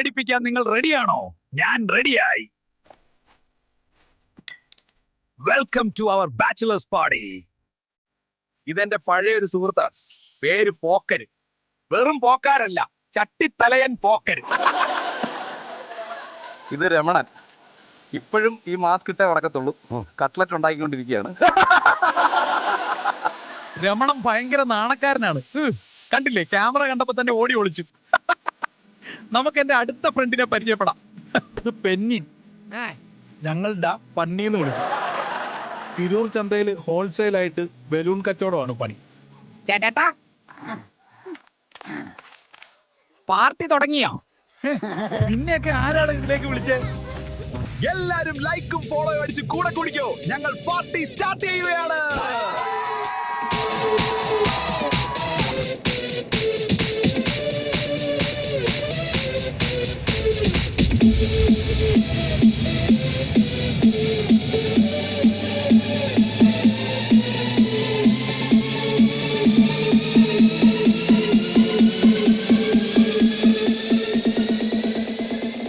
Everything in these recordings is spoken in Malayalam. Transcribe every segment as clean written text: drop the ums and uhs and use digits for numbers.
പേടിപ്പിക്കാൻ നിങ്ങൾ റെഡിയാണോ? ഞാൻ റെഡിയായി. Welcome to our bachelors party. ഇതെന്റെ പഴയൊരു സുഹൃത്താണ്. പേര് പോക്കര്. വെറും പോക്കാരല്ല, ചട്ടിത്തലയൻ പോക്കര്. ഇത് രമണൻ. ഇപ്പോഴും ഈ മാസ്ക് ഇട്ടേ നടക്കത്തുള്ളൂ. കട്ട്ലറ്റ് ഉണ്ടാക്കിക്കൊണ്ടിരിക്കുകയാണ്. രമണൻ ഭയങ്കര നാണക്കാരനാണ്. കണ്ടില്ലേ, ക്യാമറ കണ്ടപ്പോ തന്നെ ഓടി ഒളിച്ചു. നമുക്ക് എന്റെ അടുത്ത ഫ്രണ്ടിനെ പരിചയപ്പെടാം. ഇത് പെന്നി, ഞങ്ങളുടെ പന്നിന്ന് വിളിക്കും. തിരൂർ ചന്തയിൽ ഹോൾസെയിൽ ആയിട്ട് ബലൂൺ കച്ചവടമാണ് പണി. ചേട്ടാ, പാർട്ടി തുടങ്ങിയോ? പിന്നെയൊക്കെ ആരാണ് ഇതിലേക്ക് വിളിച്ചേ? എല്ലാരും ലൈക്കും ഫോളോ അടിച്ച് കൂടെ കുടിക്കോ. ഞങ്ങൾ പാർട്ടി സ്റ്റാർട്ട് ചെയ്യുകയാണ്.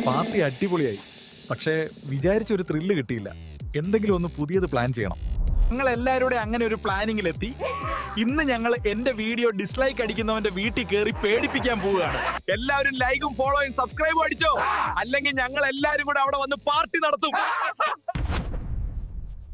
പാർട്ടി അടിപൊളിയായി. പക്ഷേ വിചാരിച്ചൊരു ത്രില്ല് കിട്ടിയില്ല. എന്തെങ്കിലും ഒന്ന് പുതിയത് പ്ലാൻ ചെയ്യണം. ഞങ്ങൾ എല്ലാവരുടെ അങ്ങനെ ഒരു പ്ലാനിങ്ങിലെത്തി. ഇന്ന് ഞങ്ങൾ എന്റെ വീഡിയോ ഡിസ്ലൈക്ക് അടിക്കുന്നവന്റെ വീട്ടിൽ കയറി പേടിപ്പിക്കാൻ പോവുകയാണ്. എല്ലാവരും ലൈക്കും ഫോളോയും സബ്സ്ക്രൈബും അടിച്ചോ, അല്ലെങ്കിൽ ഞങ്ങൾ എല്ലാവരും കൂടെ അവിടെ വന്ന് പാർട്ടി നടത്തും.